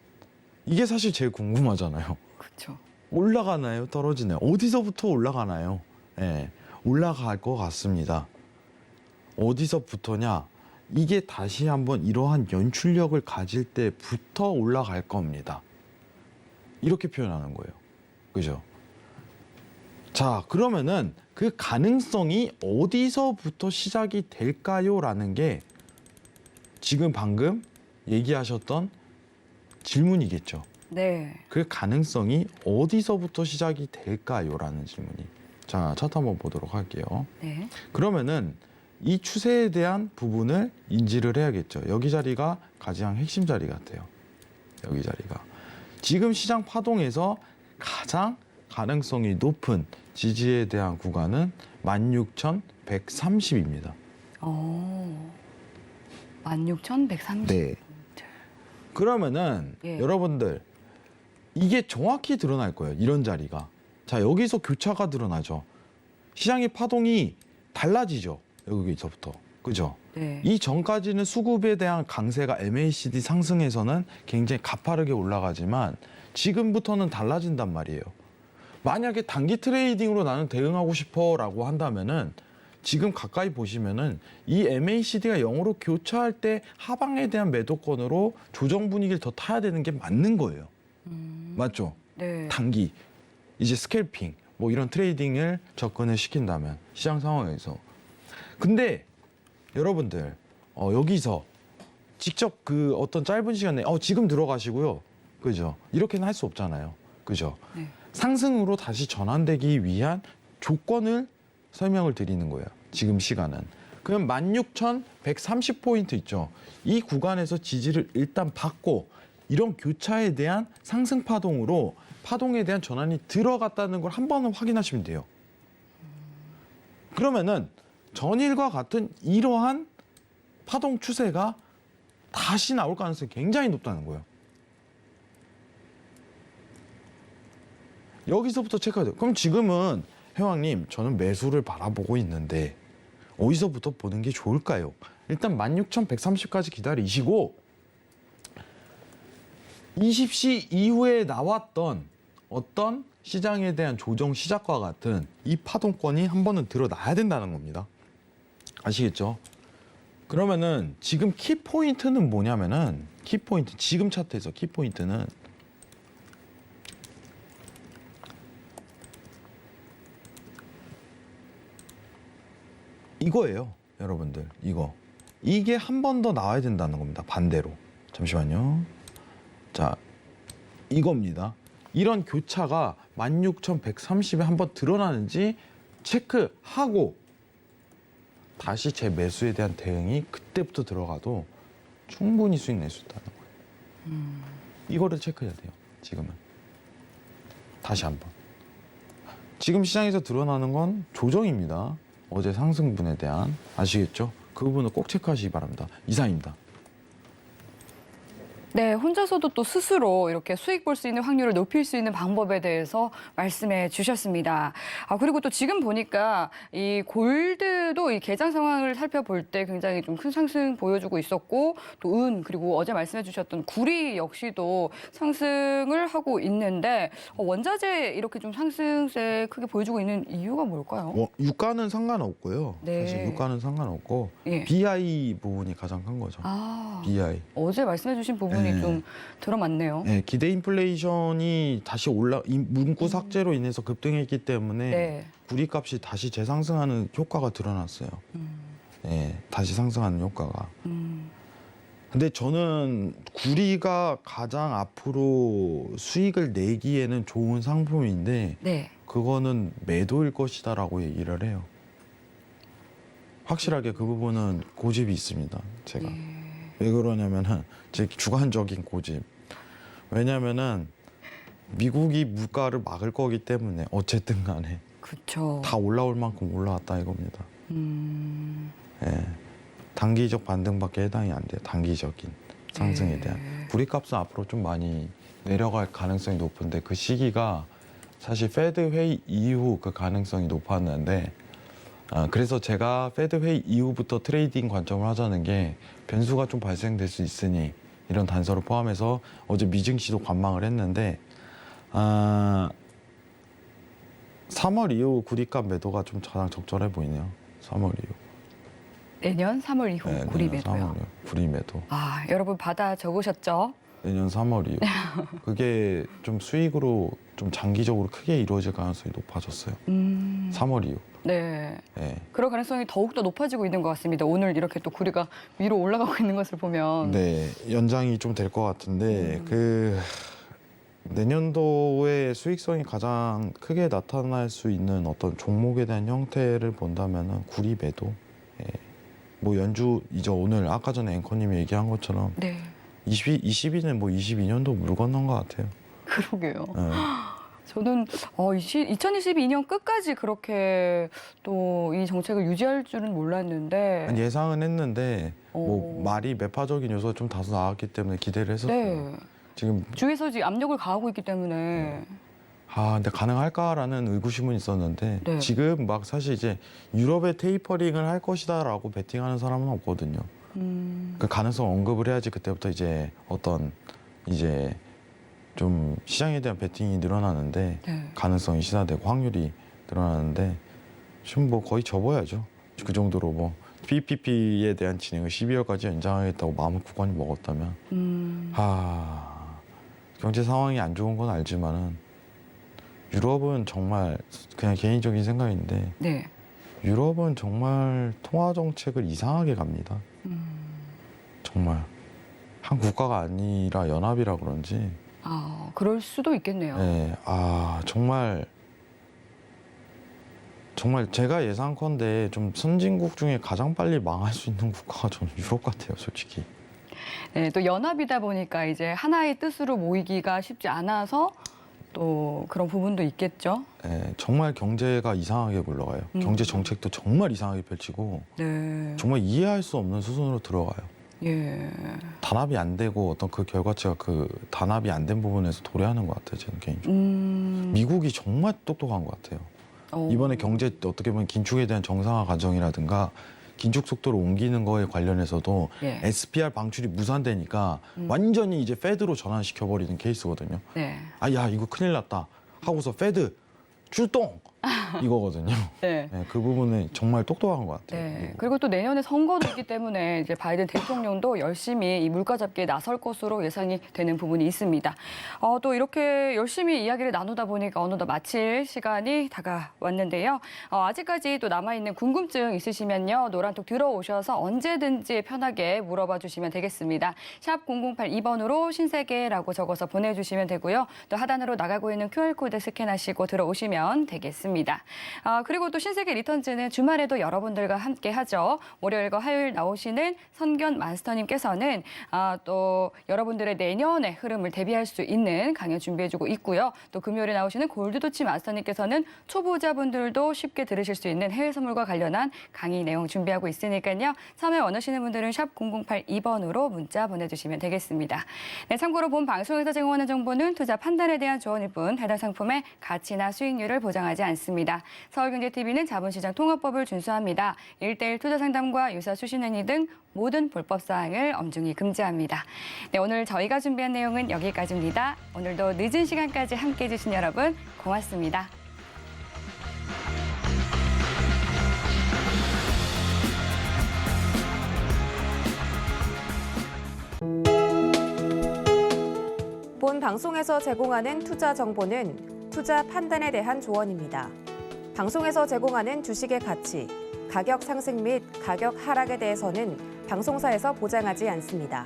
이게 사실 제일 궁금하잖아요. 그렇죠. 올라가나요? 떨어지나요? 어디서부터 올라가나요? 네, 올라갈 것 같습니다. 어디서부터냐? 이게 다시 한번 이러한 연출력을 가질 때부터 올라갈 겁니다. 이렇게 표현하는 거예요. 그죠? 자, 그러면은 그 가능성이 어디서부터 시작이 될까요? 라는 게 지금 방금 얘기하셨던 질문이겠죠. 네. 그 가능성이 어디서부터 시작이 될까요? 라는 질문이. 자, 차트 한번 보도록 할게요. 네. 그러면은 이 추세에 대한 부분을 인지를 해야겠죠. 여기 자리가 가장 핵심 자리 같아요. 여기 자리가. 지금 시장 파동에서 가장 가능성이 높은 지지에 대한 구간은 16,130입니다. 16,130. 네. 그러면은 예. 여러분들 이게 정확히 드러날 거예요. 이런 자리가. 자, 여기서 교차가 드러나죠. 시장의 파동이 달라지죠. 여기서부터. 그죠? 네. 이 전까지는 수급에 대한 강세가 MACD 상승에서는 굉장히 가파르게 올라가지만 지금부터는 달라진단 말이에요. 만약에 단기 트레이딩으로 나는 대응하고 싶어라고 한다면은 지금 가까이 보시면은 이 MACD가 0으로 교차할 때 하방에 대한 매도권으로 조정 분위기를 더 타야 되는 게 맞는 거예요. 맞죠? 네. 단기 이제 스캘핑 뭐 이런 트레이딩을 접근을 시킨다면 시장 상황에서. 근데 여러분들 여기서 직접 그 어떤 짧은 시간에 지금 들어가시고요. 그죠? 이렇게는 할 수 없잖아요. 그죠? 네. 상승으로 다시 전환되기 위한 조건을 설명을 드리는 거예요. 지금 시간은. 그럼 16,130포인트 있죠. 이 구간에서 지지를 일단 받고 이런 교차에 대한 상승 파동으로 파동에 대한 전환이 들어갔다는 걸 한 번은 확인하시면 돼요. 그러면은 전일과 같은 이러한 파동 추세가 다시 나올 가능성이 굉장히 높다는 거예요. 여기서부터 체크해야 돼요. 그럼 지금은 회왕님 저는 매수를 바라보고 있는데 어디서부터 보는 게 좋을까요? 일단 16,130까지 기다리시고 20시 이후에 나왔던 어떤 시장에 대한 조정 시작과 같은 이 파동권이 한 번은 드러나야 된다는 겁니다. 아시겠죠? 그러면은 지금 키포인트는 뭐냐면은 키포인트 지금 차트에서 키포인트는 이거예요. 여러분들 이거 이게 한 번 더 나와야 된다는 겁니다. 반대로. 잠시만요. 자, 이겁니다. 이런 교차가 16,130에 한 번 드러나는지 체크하고 다시 제 매수에 대한 대응이 그때부터 들어가도 충분히 수익 낼 수 있다는 거예요. 이거를 체크해야 돼요. 지금은. 다시 한번. 지금 시장에서 드러나는 건 조정입니다. 어제 상승분에 대한. 아시겠죠? 그 부분을 꼭 체크하시기 바랍니다. 이상입니다. 네, 혼자서도 또 스스로 이렇게 수익 볼 수 있는 확률을 높일 수 있는 방법에 대해서 말씀해 주셨습니다. 그리고 또 지금 보니까 이 골드도 이 개장 상황을 살펴볼 때 굉장히 좀 큰 상승 보여주고 있었고 또 그리고 어제 말씀해 주셨던 구리 역시도 상승을 하고 있는데 원자재 이렇게 좀 상승세 크게 보여주고 있는 이유가 뭘까요? 유가는 상관없고요. 네. 사실 유가는 상관없고 예. BI 부분이 가장 큰 거죠. BI. 어제 말씀해 주신 부분이 네. 좀 들어맞네요. 네, 기대 인플레이션이 다시 문구 삭제로 인해서 급등했기 때문에 네. 구리값이 다시 재상승하는 효과가 드러났어요. 네, 다시 상승하는 효과가. 근데 저는 구리가 가장 앞으로 수익을 내기에는 좋은 상품인데 네. 그거는 매도일 것이다라고 얘기를 해요. 확실하게 그 부분은 고집이 있습니다. 제가. 왜 그러냐면은 제 주관적인 고집. 왜냐면은 미국이 물가를 막을 거기 때문에 어쨌든 간에 그렇죠. 다 올라올 만큼 올라왔다 이겁니다. 예. 단기적 반등밖에 해당이 안 돼요. 단기적인 상승에 대한. 구리값은 앞으로 좀 많이 내려갈 가능성이 높은데 그 시기가 사실 페드 회의 이후 그 가능성이 높았는데 그래서 제가 페드 회의 이후부터 트레이딩 관점을 하자는 게 변수가 좀 발생될 수 있으니 이런 단서를 포함해서 어제 미증시도 관망을 했는데 3월 이후 구리값 매도가 좀 가장 적절해 보이네요. 3월 이후. 내년 3월 이후 네, 구리 내년 매도요. 3월 이후 구리 매도. 여러분 받아 적으셨죠? 내년 3월 이후. 그게 좀 수익으로 좀 장기적으로 크게 이루어질 가능성이 높아졌어요. 3월 이후. 네. 네. 그럴 가능성이 더욱더 높아지고 있는 것 같습니다. 오늘 이렇게 또 구리가 위로 올라가고 있는 것을 보면. 네, 연장이 좀 될 것 같은데 그 내년도의 수익성이 가장 크게 나타날 수 있는 어떤 종목에 대한 형태를 본다면은 구리 매도. 예. 뭐 연주이죠. 오늘 아까 전에 앵커님이 얘기한 것처럼 네. 22는 뭐 22년도 물 건넌 것 같아요. 그러게요. 예. 저는 2022년 끝까지 그렇게 또 이 정책을 유지할 줄은 몰랐는데. 예상은 했는데 뭐 말이 매파적인 요소가 좀 다소 나왔기 때문에 기대를 했었어요. 네. 지금 주위에서 지금 압력을 가하고 있기 때문에. 근데 가능할까라는 의구심은 있었는데 네. 지금 막 사실 이제 유럽의 테이퍼링을 할 것이다라고 베팅하는 사람은 없거든요. 그 가능성 언급을 해야지 그때부터 이제 어떤 이제 좀 시장에 대한 베팅이 늘어나는데 네. 가능성이 시사되고 확률이 늘어나는데 지금 뭐 거의 접어야죠. 그 정도로 뭐 PPP에 대한 진행을 12월까지 연장하겠다고 마음을 굳건히 먹었다면 경제 상황이 안 좋은 건 알지만은 유럽은 정말 그냥 개인적인 생각인데 네. 유럽은 정말 통화 정책을 이상하게 갑니다. 정말 한 국가가 아니라 연합이라 그런지 그럴 수도 있겠네요. 네, 정말 제가 예상컨대 좀 선진국 중에 가장 빨리 망할 수 있는 국가가 저는 유럽 같아요, 솔직히. 네, 또 연합이다 보니까 이제 하나의 뜻으로 모이기가 쉽지 않아서 또 그런 부분도 있겠죠. 네, 정말 경제가 이상하게 굴러가요. 경제 정책도 정말 이상하게 펼치고 네. 정말 이해할 수 없는 수준으로 들어가요. 예. 단합이 안 되고 어떤 그 결과치가 그 단합이 안 된 부분에서 도래하는 것 같아요, 저는 개인적으로. 미국이 정말 똑똑한 것 같아요. 이번에 경제 어떻게 보면 긴축에 대한 정상화 과정이라든가 긴축 속도를 옮기는 거에 관련해서도 예. SPR 방출이 무산되니까 완전히 이제 페드로 전환시켜버리는 케이스거든요. 네. 야 이거 큰일 났다 하고서 페드 출동 이거거든요. 네. 네, 그 부분은 정말 똑똑한 것 같아요. 네. 그리고 또 내년에 선거도 있기 때문에 이제 바이든 대통령도 열심히 이 물가 잡기에 나설 것으로 예상이 되는 부분이 있습니다. 또 이렇게 열심히 이야기를 나누다 보니까 어느덧 마칠 시간이 다가왔는데요. 아직까지 또 남아있는 궁금증 있으시면요. 노란톡 들어오셔서 언제든지 편하게 물어봐 주시면 되겠습니다. 샵 0082번으로 신세계라고 적어서 보내주시면 되고요. 또 하단으로 나가고 있는 QR코드 스캔하시고 들어오시면 되겠습니다. 그리고 또 신세계 리턴즈는 주말에도 여러분들과 함께 하죠. 월요일과 화요일 나오시는 선견 마스터님께서는 또 여러분들의 내년의 흐름을 대비할 수 있는 강연 준비해주고 있고요. 또 금요일에 나오시는 골드도치 마스터님께서는 초보자분들도 쉽게 들으실 수 있는 해외 선물과 관련한 강의 내용 준비하고 있으니까요. 참여 원하시는 분들은 샵 0082번으로 문자 보내주시면 되겠습니다. 네, 참고로 본 방송에서 제공하는 정보는 투자 판단에 대한 조언일 뿐 해당 상품의 가치나 수익률을 보장하지 않습니다. 서울경제TV는 자본시장 통합법을 준수합니다. 1:1 투자 상담과 유사 수신행위 등 모든 불법 사항을 엄중히 금지합니다. 네, 오늘 저희가 준비한 내용은 여기까지입니다. 오늘도 늦은 시간까지 함께해 주신 여러분 고맙습니다. 본 방송에서 제공하는 투자 정보는 투자 판단에 대한 조언입니다. 방송에서 제공하는 주식의 가치, 가격 상승 및 가격 하락에 대해서는 방송사에서 보장하지 않습니다.